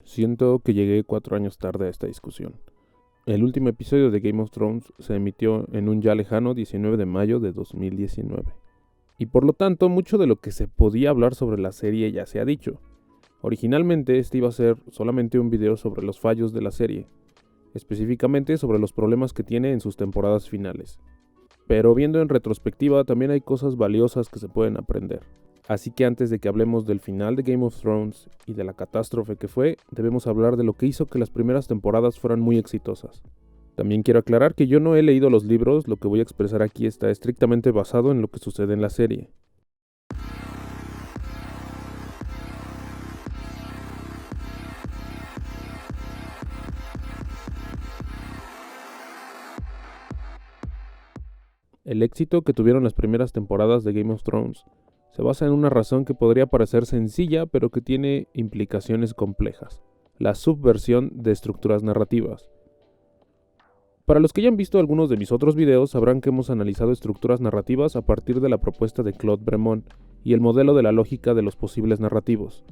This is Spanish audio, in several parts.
Siento que llegué 4 años tarde a esta discusión. El último episodio de Game of Thrones se emitió en un ya lejano 19 de mayo de 2019. Y por lo tanto, mucho de lo que se podía hablar sobre la serie ya se ha dicho. Originalmente este iba a ser solamente un video sobre los fallos de la serie, específicamente sobre los problemas que tiene en sus temporadas finales. Pero viendo en retrospectiva también hay cosas valiosas que se pueden aprender. Así que antes de que hablemos del final de Game of Thrones y de la catástrofe que fue, debemos hablar de lo que hizo que las primeras temporadas fueran muy exitosas. También quiero aclarar que yo no he leído los libros, lo que voy a expresar aquí está estrictamente basado en lo que sucede en la serie. El éxito que tuvieron las primeras temporadas de Game of Thrones se basa en una razón que podría parecer sencilla, pero que tiene implicaciones complejas: la subversión de estructuras narrativas. Para los que ya han visto algunos de mis otros videos, sabrán que hemos analizado estructuras narrativas a partir de la propuesta de Claude Bremont y el modelo de la lógica de los posibles narrativos.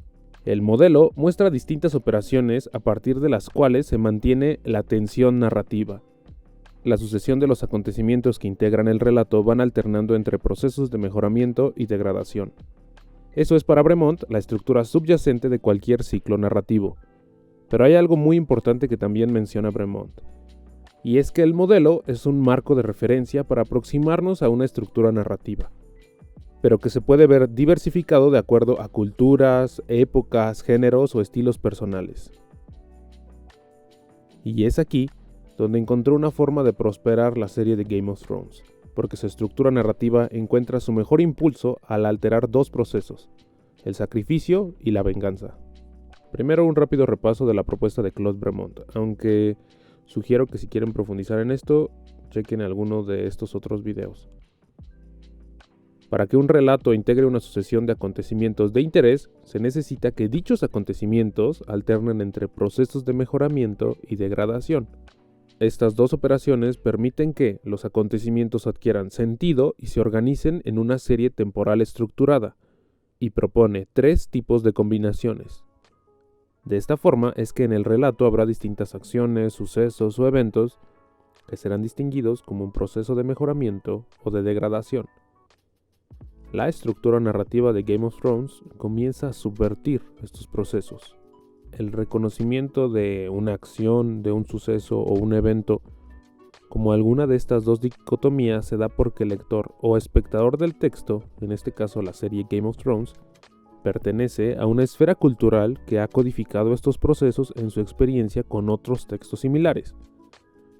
El modelo muestra distintas operaciones a partir de las cuales se mantiene la tensión narrativa. La sucesión de los acontecimientos que integran el relato van alternando entre procesos de mejoramiento y degradación. Eso es para Bremont la estructura subyacente de cualquier ciclo narrativo. Pero hay algo muy importante que también menciona Bremont, y es que el modelo es un marco de referencia para aproximarnos a una estructura narrativa, pero que se puede ver diversificado de acuerdo a culturas, épocas, géneros o estilos personales. Y es aquí donde encontró una forma de prosperar la serie de Game of Thrones, porque su estructura narrativa encuentra su mejor impulso al alterar dos procesos: el sacrificio y la venganza. Primero, un rápido repaso de la propuesta de Claude Bremont, aunque sugiero que si quieren profundizar en esto, chequen alguno de estos otros videos. Para que un relato integre una sucesión de acontecimientos de interés, se necesita que dichos acontecimientos alternen entre procesos de mejoramiento y degradación. Estas dos operaciones permiten que los acontecimientos adquieran sentido y se organicen en una serie temporal estructurada, y propone 3 tipos de combinaciones. De esta forma es que en el relato habrá distintas acciones, sucesos o eventos que serán distinguidos como un proceso de mejoramiento o de degradación. La estructura narrativa de Game of Thrones comienza a subvertir estos procesos. El reconocimiento de una acción, de un suceso o un evento como alguna de estas dos dicotomías se da porque el lector o espectador del texto, en este caso la serie Game of Thrones, pertenece a una esfera cultural que ha codificado estos procesos en su experiencia con otros textos similares.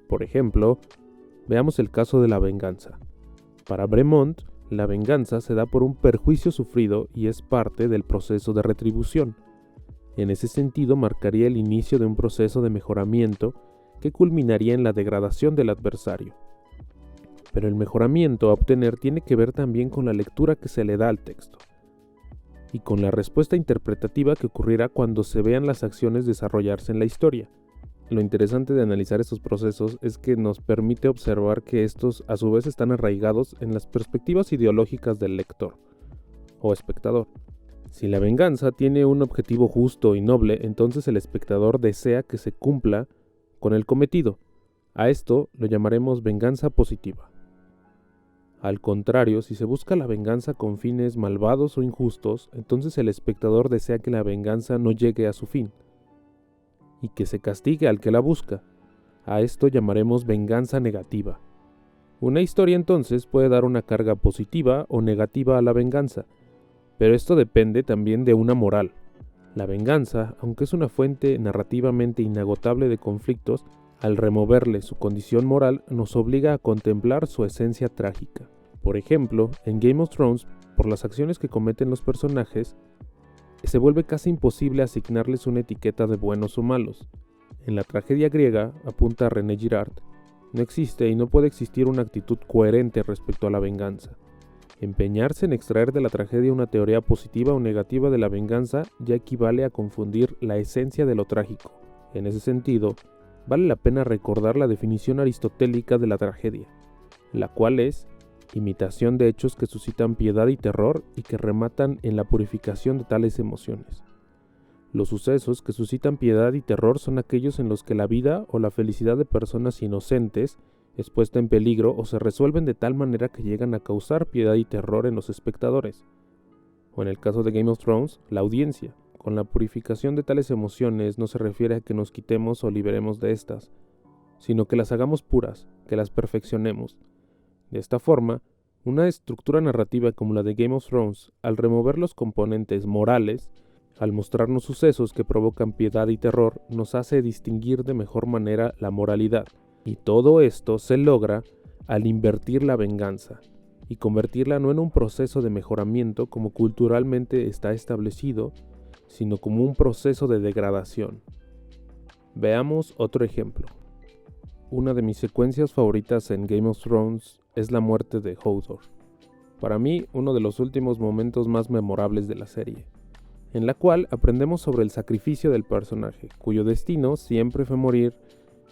Por ejemplo, veamos el caso de la venganza. Para Bremont, la venganza se da por un perjuicio sufrido y es parte del proceso de retribución. En ese sentido, marcaría el inicio de un proceso de mejoramiento que culminaría en la degradación del adversario. Pero el mejoramiento a obtener tiene que ver también con la lectura que se le da al texto y con la respuesta interpretativa que ocurrirá cuando se vean las acciones desarrollarse en la historia. Lo interesante de analizar estos procesos es que nos permite observar que estos a su vez están arraigados en las perspectivas ideológicas del lector o espectador. Si la venganza tiene un objetivo justo y noble, entonces el espectador desea que se cumpla con el cometido. A esto lo llamaremos venganza positiva. Al contrario, si se busca la venganza con fines malvados o injustos, entonces el espectador desea que la venganza no llegue a su fin y que se castigue al que la busca. A esto llamaremos venganza negativa. Una historia entonces puede dar una carga positiva o negativa a la venganza, pero esto depende también de una moral. La venganza, aunque es una fuente narrativamente inagotable de conflictos, al removerle su condición moral nos obliga a contemplar su esencia trágica. Por ejemplo, en Game of Thrones, por las acciones que cometen los personajes, se vuelve casi imposible asignarles una etiqueta de buenos o malos. En la tragedia griega, apunta René Girard, no existe y no puede existir una actitud coherente respecto a la venganza. Empeñarse en extraer de la tragedia una teoría positiva o negativa de la venganza ya equivale a confundir la esencia de lo trágico. En ese sentido, vale la pena recordar la definición aristotélica de la tragedia, la cual es imitación de hechos que suscitan piedad y terror y que rematan en la purificación de tales emociones. Los sucesos que suscitan piedad y terror son aquellos en los que la vida o la felicidad de personas inocentes es puesta en peligro o se resuelven de tal manera que llegan a causar piedad y terror en los espectadores. O en el caso de Game of Thrones, la audiencia. Con la purificación de tales emociones no se refiere a que nos quitemos o liberemos de estas, sino que las hagamos puras, que las perfeccionemos. De esta forma, una estructura narrativa como la de Game of Thrones, al remover los componentes morales, al mostrarnos sucesos que provocan piedad y terror, nos hace distinguir de mejor manera la moralidad. Y todo esto se logra al invertir la venganza y convertirla no en un proceso de mejoramiento como culturalmente está establecido, sino como un proceso de degradación. Veamos otro ejemplo. Una de mis secuencias favoritas en Game of Thrones es la muerte de Hodor. Para mí, uno de los últimos momentos más memorables de la serie, en la cual aprendemos sobre el sacrificio del personaje, cuyo destino siempre fue morir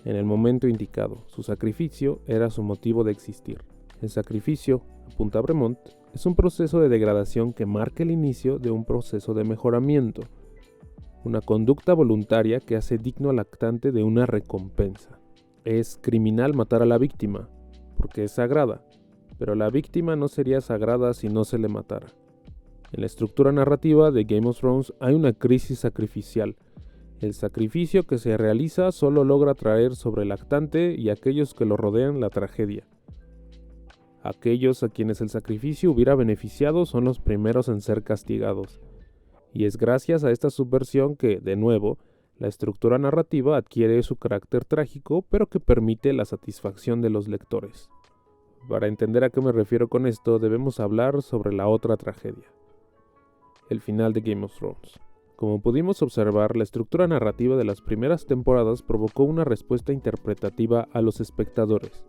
en el momento indicado. Su sacrificio era su motivo de existir. El sacrificio, apunta Bremont, es un proceso de degradación que marca el inicio de un proceso de mejoramiento, una conducta voluntaria que hace digno al actante de una recompensa. Es criminal matar a la víctima, porque es sagrada, pero la víctima no sería sagrada si no se le matara. En la estructura narrativa de Game of Thrones hay una crisis sacrificial. El sacrificio que se realiza solo logra traer sobre el actante y aquellos que lo rodean la tragedia. Aquellos a quienes el sacrificio hubiera beneficiado son los primeros en ser castigados. Y es gracias a esta subversión que, de nuevo, la estructura narrativa adquiere su carácter trágico, pero que permite la satisfacción de los lectores. Para entender a qué me refiero con esto, debemos hablar sobre la otra tragedia, el final de Game of Thrones. Como pudimos observar, la estructura narrativa de las primeras temporadas provocó una respuesta interpretativa a los espectadores.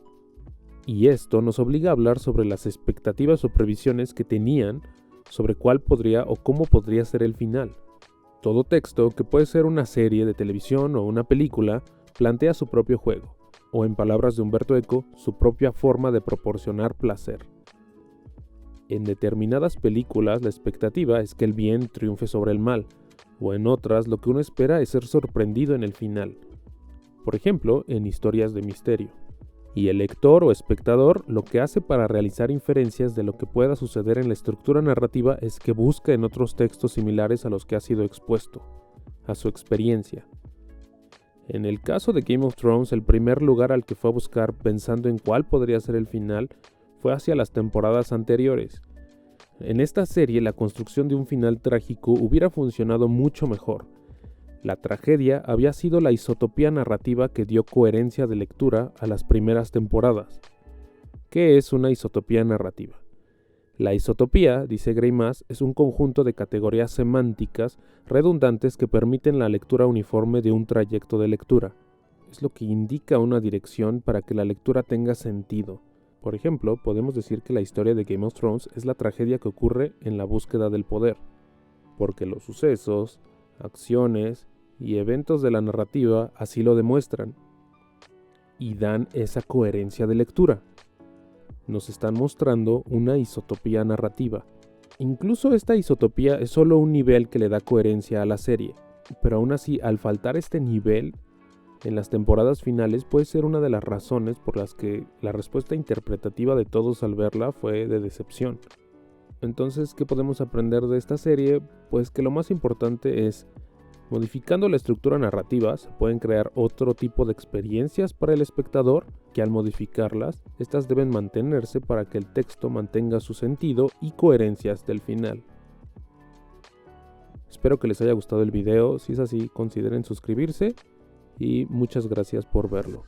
Y esto nos obliga a hablar sobre las expectativas o previsiones que tenían sobre cuál podría o cómo podría ser el final. Todo texto, que puede ser una serie de televisión o una película, plantea su propio juego, o en palabras de Humberto Eco, su propia forma de proporcionar placer. En determinadas películas la expectativa es que el bien triunfe sobre el mal, o en otras lo que uno espera es ser sorprendido en el final. Por ejemplo, en historias de misterio. Y el lector o espectador lo que hace para realizar inferencias de lo que pueda suceder en la estructura narrativa es que busca en otros textos similares a los que ha sido expuesto, a su experiencia. En el caso de Game of Thrones, el primer lugar al que fue a buscar pensando en cuál podría ser el final fue hacia las temporadas anteriores. En esta serie la construcción de un final trágico hubiera funcionado mucho mejor. La tragedia había sido la isotopía narrativa que dio coherencia de lectura a las primeras temporadas. ¿Qué es una isotopía narrativa? La isotopía, dice Greimas, es un conjunto de categorías semánticas redundantes que permiten la lectura uniforme de un trayecto de lectura. Es lo que indica una dirección para que la lectura tenga sentido. Por ejemplo, podemos decir que la historia de Game of Thrones es la tragedia que ocurre en la búsqueda del poder, porque los sucesos, acciones y eventos de la narrativa así lo demuestran y dan esa coherencia de lectura. Nos están mostrando una isotopía narrativa. Incluso esta isotopía es solo un nivel que le da coherencia a la serie, pero aún así, al faltar este nivel en las temporadas finales puede ser una de las razones por las que la respuesta interpretativa de todos al verla fue de decepción. Entonces, ¿qué podemos aprender de esta serie? Pues que lo más importante es, modificando la estructura narrativa, se pueden crear otro tipo de experiencias para el espectador, que al modificarlas, estas deben mantenerse para que el texto mantenga su sentido y coherencia hasta el final. Espero que les haya gustado el video, si es así, consideren suscribirse y muchas gracias por verlo.